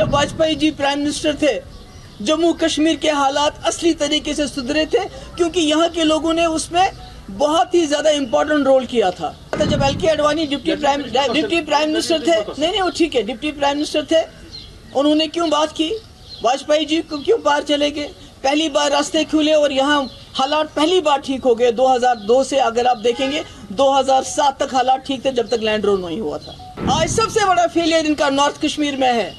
जब Vajpayee ji prime minister थे, जम्मू कश्मीर के हालात असली तरीके से सुधरे थे, क्योंकि यहाँ के लोगों ने उसमें बहुत ही ज्यादा इंपॉर्टेंट रोल किया था। जब एल के आडवाणी डिप्टी प्राइम मिनिस्टर थे, नहीं वो ठीक है, डिप्टी प्राइम मिनिस्टर थे, उन्होंने क्यों बात की? वाजपेयी जी को क्यों बाहर चले गए? पहली बार रास्ते खुले और यहाँ हालात पहली बार ठीक हो गए। 2002 से अगर आप देखेंगे 2007 तक हालात ठीक थे, जब तक लैंड रोल नहीं हुआ था। आज सबसे बड़ा फेलियर इनका नॉर्थ कश्मीर में है,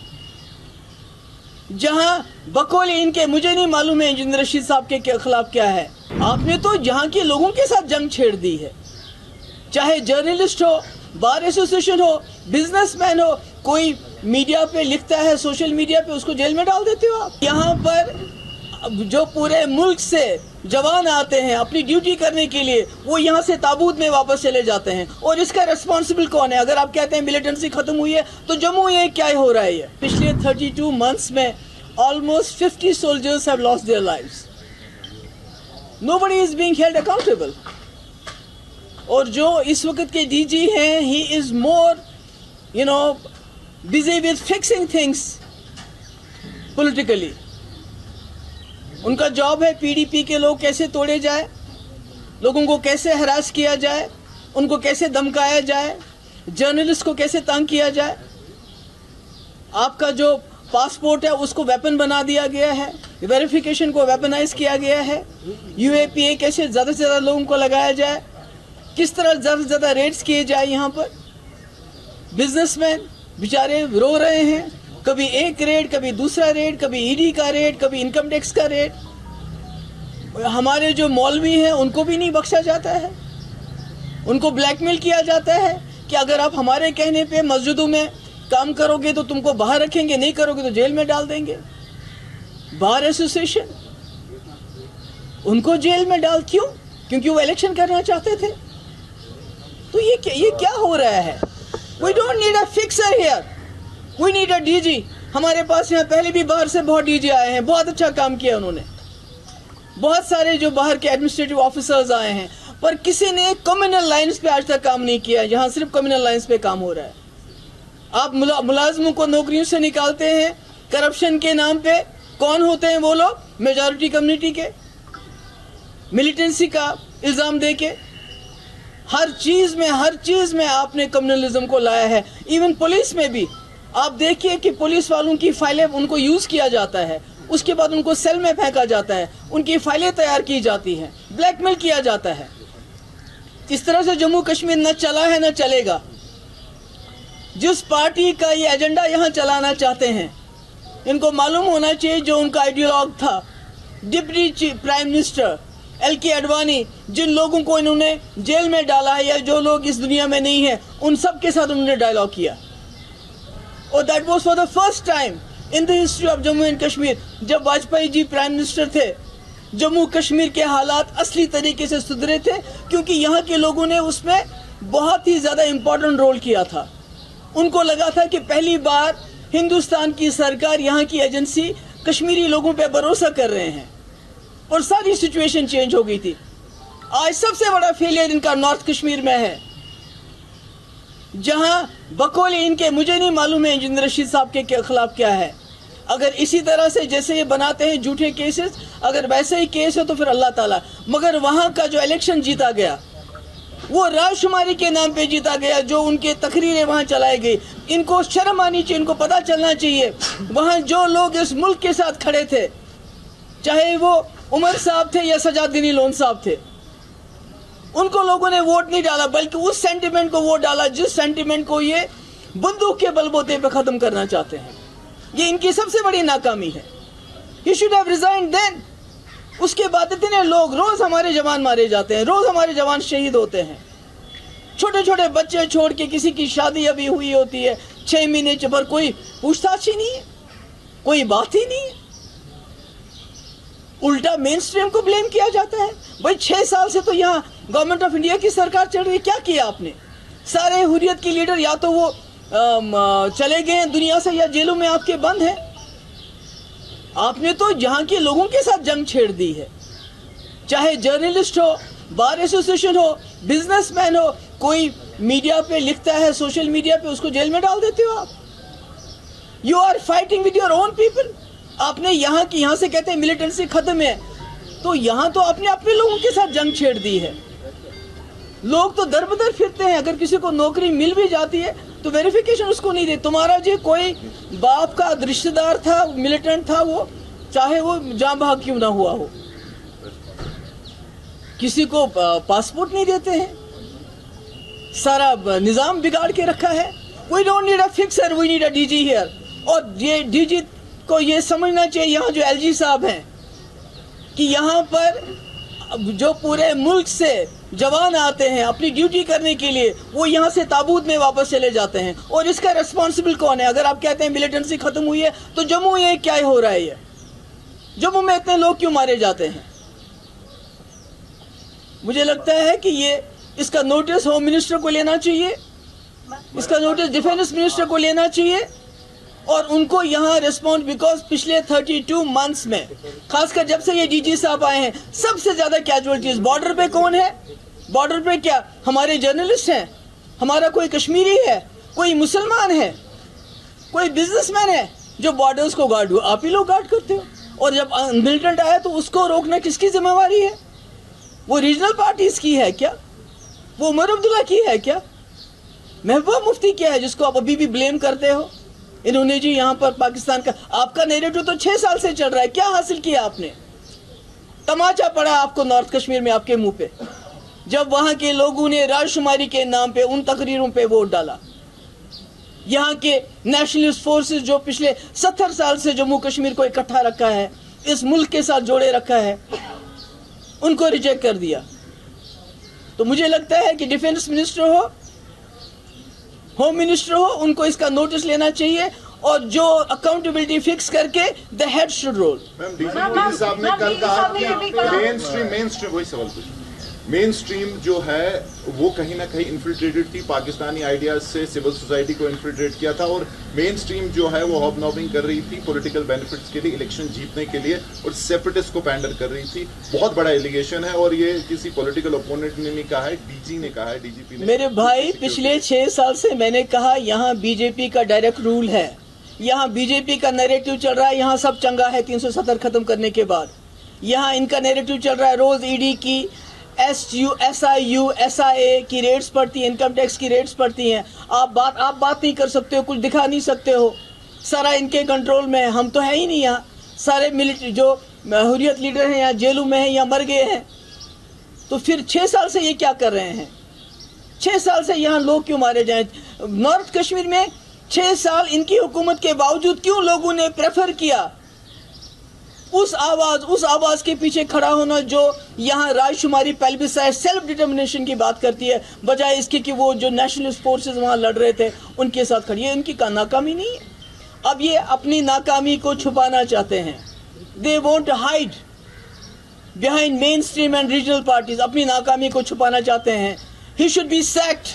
जहां बकौल इनके, मुझे नहीं मालूम है इंजीनियर रशीद साहब के खिलाफ क्या है। आपने तो यहाँ के लोगों के साथ जंग छेड़ दी है, चाहे जर्नलिस्ट हो, बार एसोसिएशन हो, बिजनेसमैन हो, कोई मीडिया पे लिखता है, सोशल मीडिया पे, उसको जेल में डाल देते हो आप। यहाँ पर जो पूरे मुल्क से जवान आते हैं अपनी ड्यूटी करने के लिए, वो यहाँ से ताबूत में वापस चले जाते हैं, और इसका रेस्पॉन्सिबल कौन है? अगर आप कहते हैं मिलिटेंसी खत्म हुई है, तो जम्मू ये क्या हो रहा है? ये पिछले 32 मंथ्स में almost 50 soldiers have lost their lives. Nobody is being held accountable. और जो इस वक्त के डीजी हैं, he is more busy with fixing things politically. उनका जॉब है पीडीपी के लोग कैसे तोड़े जाए, लोगों को कैसे हरास किया जाए, उनको कैसे धमकाया जाए, जर्नलिस्ट को कैसे तंग किया जाए। आपका जो पासपोर्ट है उसको वेपन बना दिया गया है, वेरिफिकेशन को वेपनाइज किया गया है। यूएपीए कैसे ज़्यादा से ज़्यादा लोगों को लगाया जाए, किस तरह ज़्यादा से ज़्यादा रेड्स किए जाए। यहाँ पर बिजनेसमैन बेचारे रो रहे हैं, कभी एक रेड, कभी दूसरा रेड, कभी ईडी का रेड, कभी इनकम टैक्स का रेड। हमारे जो मौलवी हैं उनको भी नहीं बख्शा जाता है, उनको ब्लैकमेल किया जाता है कि अगर आप हमारे कहने पे मस्जिदों में काम करोगे तो तुमको बाहर रखेंगे, नहीं करोगे तो जेल में डाल देंगे। बार एसोसिएशन, उनको जेल में डाल, क्यों? क्योंकि वो इलेक्शन करना चाहते थे। तो ये क्या हो रहा है? We don't need a fixer here, we need a DG. हमारे पास यहाँ पहले भी बाहर से बहुत डीजी आए हैं, बहुत अच्छा काम किया उन्होंने। बहुत सारे जो बाहर के एडमिनिस्ट्रेटिव ऑफिसर्स आए हैं, पर किसी ने कम्युनल लाइन्स पे आज तक काम नहीं किया। यहाँ सिर्फ कम्युनल लाइन्स पे काम हो रहा है। आप मुलाजमों को नौकरियों से निकालते हैं करप्शन के नाम पे। कौन होते हैं वो लोग? मेजॉरिटी कम्युनिटी के, मिलिटेंसी का इल्ज़ाम दे के। हर चीज़ में आपने कम्युनलिज्म को लाया है। इवन पुलिस में भी आप देखिए कि पुलिस वालों की फाइलें, उनको यूज़ किया जाता है, उसके बाद उनको सेल में फेंका जाता है, उनकी फाइलें तैयार की जाती हैं, ब्लैकमेल किया जाता है। इस तरह से जम्मू कश्मीर न चला है न चलेगा। जिस पार्टी का ये एजेंडा यहाँ चलाना चाहते हैं, इनको मालूम होना चाहिए जो उनका आइडियोलॉग था, डिप्टी प्राइम मिनिस्टर एल के आडवाणी, जिन लोगों को इन्होंने जेल में डाला है या जो लोग इस दुनिया में नहीं है, उन सब के साथ उन्होंने डायलॉग किया। और that was for the first time in the history of Jammu and Kashmir. जब वाजपेयी जी प्राइम मिनिस्टर थे, जम्मू कश्मीर के हालात असली तरीके से सुधरे थे, क्योंकि यहाँ के लोगों ने उसमें बहुत ही ज़्यादा इम्पोर्टेंट रोल किया था। उनको लगा था कि पहली बार हिंदुस्तान की सरकार, यहाँ की एजेंसी कश्मीरी लोगों पे भरोसा कर रहे हैं, और सारी सिचुएशन चेंज हो गई थी। आज सबसे बड़ा फेलियर इनका नॉर्थ कश्मीर में है, जहां बकौल इनके, मुझे नहीं मालूम है इंजीनियर रशीद साहब के खिलाफ क्या है। अगर इसी तरह से जैसे ये बनाते हैं झूठे केसेस, अगर वैसे ही केस है तो फिर अल्लाह ताला। मगर वहाँ का जो इलेक्शन जीता गया, वो रायशुमारी के नाम पे जीता गया, जो उनके तकरीरें वहाँ चलाई गई। इनको शर्म आनी चाहिए, इनको पता चलना चाहिए वहाँ जो लोग इस मुल्क के साथ खड़े थे, चाहे वो उमर साहब थे या सजाद गनी लोन साहब थे, उनको लोगों ने वोट नहीं डाला, बल्कि उस सेंटिमेंट को वोट डाला जिस सेंटिमेंट को ये बंदूक के बलबूते पे ख़त्म करना चाहते हैं। ये इनकी सबसे बड़ी नाकामी है। He should have resigned then। उसके बाद इतने लोग, रोज़ हमारे जवान मारे जाते हैं, रोज़ हमारे जवान शहीद होते हैं। छोटे छोटे बच्चे छोड़ के, किसी की शादी अभी हुई होती है 6 महीने पर, कोई पूछताछ ही नहीं है, कोई बात ही नहीं है। उल्टा मेन स्ट्रीम को ब्लेम किया जाता है। भाई 6 साल से तो यहाँ गवर्नमेंट ऑफ इंडिया की सरकार चल रही है, क्या किया आपने? सारे हुर्रियत के लीडर या तो वो चले गए हैं दुनिया से, या जेलों में आपके बंद हैं। आपने तो यहाँ के लोगों के साथ जंग छेड़ दी है, चाहे जर्नलिस्ट हो, बार एसोसिएशन हो, बिजनेसमैन हो, कोई मीडिया पे लिखता है, सोशल मीडिया पे, उसको जेल में डाल देते हो आप। You are fighting with your own people. आपने यहाँ से कहते हैं मिलिटेंसी खत्म है, तो यहाँ तो आपने अपने लोगों के साथ जंग छेड़ दी है. लोग तो दर बदर फिरते हैं, अगर किसी को नौकरी मिल भी जाती है तो वेरिफिकेशन उसको नहीं दे. तुम्हारा जो कोई बाप का रिश्तेदार था, मिलिटेंट था, वो चाहे वो जान बहक क्यों ना हुआ हो, किसी को पासपोर्ट नहीं देते हैं. सारा निजाम बिगाड़ के रखा है. We don't need a fixer, we need a DG here. और ये DG को ये समझना चाहिए, यहाँ जो LG साहब हैं, कि यहाँ पर जो पूरे मुल्क से जवान आते हैं अपनी ड्यूटी करने के लिए, वो यहाँ से ताबूत में वापस चले जाते हैं. और इसका रिस्पॉन्सिबल कौन है? अगर आप कहते हैं मिलिटेंसी खत्म हुई है, तो जम्मू ये क्या हो रहा है? ये जम्मू में इतने लोग क्यों मारे जाते हैं? मुझे लगता है कि ये इसका नोटिस होम मिनिस्टर को लेना चाहिए, इसका नोटिस डिफेंस मिनिस्टर को लेना चाहिए, और उनको यहाँ रिस्पॉन्ड, बिकॉज पिछले 32 मंथ्स में, खासकर जब से ये DG साहब आए हैं, सबसे ज्यादा कैजुअलिटीज बॉर्डर पे कौन है? बॉर्डर पे क्या हमारे जर्नलिस्ट हैं? हमारा कोई कश्मीरी है, कोई मुसलमान है, कोई बिजनेसमैन है जो बॉर्डर्स को गार्ड हुआ? आप ही लोग गार्ड करते हो. और जब मिलिटेंट आया तो उसको रोकना किसकी जिम्मेवारी है? वो रीजनल पार्टीज की है क्या? वो उमर अब्दुल्ला की है क्या? महबूबा मुफ्ती क्या है जिसको आप अभी भी ब्लेम करते हो? इन्होंने जी यहाँ पर पाकिस्तान का, आपका नैरेटिव तो 6 साल से चल रहा है. क्या हासिल किया आपने? तमाचा पड़ा आपको नॉर्थ कश्मीर में आपके मुंह पे, जब वहां के लोगों ने राजशुमारी के नाम पे उन तकरीरों पे वोट डाला. यहाँ के नेशनलिस्ट फोर्सेस जो पिछले 70 साल से जम्मू कश्मीर को इकट्ठा रखा है, इस मुल्क के साथ जोड़े रखा है, उनको रिजेक्ट कर दिया. तो मुझे लगता है कि डिफेंस मिनिस्टर हो, होम मिनिस्टर हो, उनको इसका नोटिस लेना चाहिए, और जो अकाउंटेबिलिटी फिक्स करके the head should roll. Ma'am DG साहब ने कल कहा कि मेन स्ट्रीम जो है वो कहीं ना कहीं इन्फिल्ट्रेटेड थी, पाकिस्तानी आइडियाज से सिविल सोसाइटी को इन्फिल्ट्रेट किया था, और मेन स्ट्रीम जो है वो हॉबनॉबिंग कर रही थी पॉलिटिकल बेनिफिट्स के लिए, इलेक्शन जीतने के लिए, और सेपरेटिस्ट को पैंडर कर रही थी. बहुत बड़ा एलिगेशन है, और ये किसी पॉलिटिकल ओपोनेंट ने नहीं कहा है, DG ने कहा है, DGP ने. मेरे भाई, पिछले 6 साल से मैंने कहा यहाँ BJP का डायरेक्ट रूल है, यहाँ BJP का नैरेटिव चल रहा है, यहाँ सब चंगा है 370 खत्म करने के बाद. यहाँ इनका नैरेटिव चल रहा है, रोज ED की, SIU SIA की रेट्स पड़ती हैं, इनकम टैक्स की रेट्स पड़ती हैं. आप बात नहीं कर सकते हो, कुछ दिखा नहीं सकते हो, सारा इनके कंट्रोल में है. हम तो है ही नहीं यहाँ. सारे मिलिट्री जो हुर्रियत लीडर हैं यहाँ जेलों में हैं या मर गए हैं. तो फिर 6 साल से ये क्या कर रहे हैं? 6 साल से यहाँ लोग क्यों मारे जाएं? नॉर्थ कश्मीर में 6 साल इनकी हुकूमत के बावजूद क्यों लोगों ने प्रेफर किया उस आवाज के पीछे खड़ा होना जो यहाँ राजशुमारी, पेल्बिसाइड, सेल्फ डिटर्मिनेशन की बात करती है, बजाय इसके कि वो जो नेशनलिस्ट फोर्सेस वहाँ लड़ रहे थे उनके साथ खड़ी है. इनकी नाकामी नहीं है. अब ये अपनी नाकामी को छुपाना चाहते हैं. They want to hide behind main stream and regional parties. अपनी नाकामी को छुपाना चाहते हैं. He should be sacked.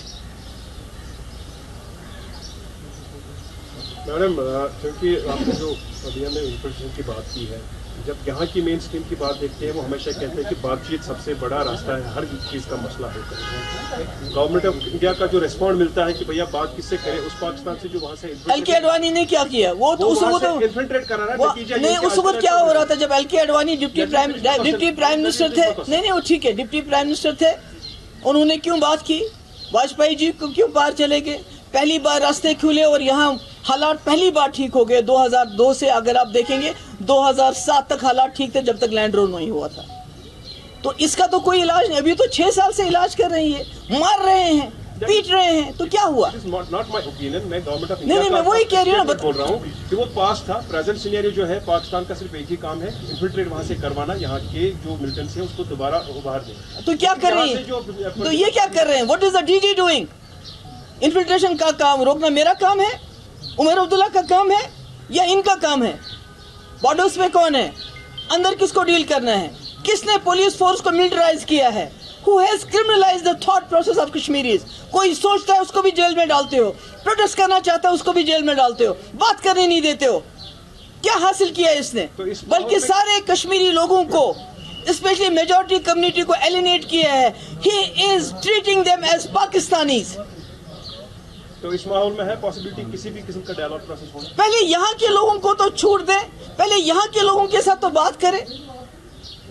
Madam, क्योंकि आपने जो अभी हमें इन्फॉर्मेशन की बात की है, जब यहाँ की मेन स्ट्रीम की बात देखते हैं, वो हमेशा कहते हैं कि बातचीत सबसे बड़ा रास्ता है हर चीज़ का मसला होता है. गवर्नमेंट ऑफ इंडिया का जो रिस्पॉन्ड मिलता है कि भैया बात किससे करें, उस पाकिस्तान से जो वहाँ से LK अडवाणी ने क्या किया? वो तो उस वक्त इन्फिल्ट्रेट करा रहा है. नहीं, उस वक्त क्या हो रहा था जब LK Advani deputy prime minister थे? नहीं, वो ठीक है, डिप्टी प्राइम मिनिस्टर थे. उन्होंने क्यों बात की? वाजपेयी जी क्यों बाहर चले गए? पहली बार रास्ते खुले और यहाँ हालात पहली बार ठीक हो गए. 2002 से अगर आप देखेंगे 2007 तक हालात ठीक थे, जब तक लैंड रोल नहीं हुआ था. तो इसका तो कोई इलाज नहीं. अभी तो 6 साल से इलाज कर रही है, मार रहे हैं, पीट रहे हैं, तो क्या हुआ? नहीं, मैं वही कह रही हूँ, बोल रहा हूँ कि वो पास था. प्रेजेंट सिनेरियो जो है, पाकिस्तान का सिर्फ एक ही काम है, इन्फिल्ट्रेट वहाँ से करवाना, यहाँ के जो मिलिटेंट्स हैं उसको दोबारा उभार दें. तो क्या कर रही है? तो ये क्या कर रहे हैं? What is the DG doing? Infiltration का काम रोकना मेरा काम है, उमर अब्दुल्ला का काम है, या इनका काम है? बॉर्डर्स में कौन है? अंदर किसको डील करना है? किसने पुलिस फोर्स को मिलिटराइज किया है? Who has criminalized the thought process of Kashmiris? कोई सोचता है उसको भी जेल में डालते हो, प्रोटेस्ट करना चाहता है उसको भी जेल में डालते हो, बात करने नहीं देते हो. क्या हासिल किया इसने? बल्कि सारे कश्मीरी लोगों को, स्पेशली मेजॉरिटी कम्युनिटी को एलिनेट किया है. He is treating them as Pakistanis. तो इस माहौल में है पॉसिबिलिटी किसी भी किस्म का डायलॉग प्रोसेस होना? पहले यहाँ के लोगों को तो छूट दें, पहले यहाँ के लोगों के साथ तो बात करें.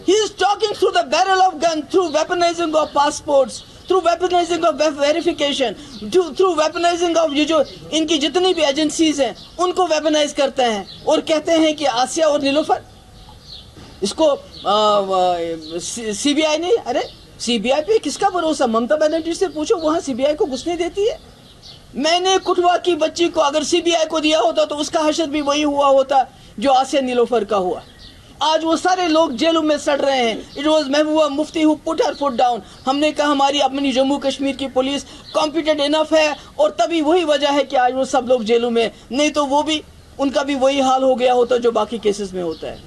He is talking through the barrel of gun, through weaponizing of passports, through weaponizing of verification, through weaponizing of ये जो इनकी जितनी भी एजेंसीज हैं उनको वेपनाइज करते हैं और कहते हैं कि आसिया और नीलोफर इसको सीबीआई नहीं. अरे सीबीआई पे किसका भरोसा? ममता बनर्जी से पूछो, वहाँ सीबीआई को घुसने देती है. मैंने कुटवा की बच्ची को अगर सीबीआई को दिया होता तो उसका हशर भी वही हुआ होता जो आसिया नीलोफर का हुआ. आज वो सारे लोग जेलों में सड़ रहे हैं. It was Mehbooba Mufti who put her foot down. हमने कहा हमारी अपनी जम्मू कश्मीर की पुलिस कॉम्पिटेंट इनफ है और तभी वही वजह है कि आज वो सब लोग जेलों में, नहीं तो वो भी उनका भी वही हाल हो गया होता जो बाकी केसेस में होता है.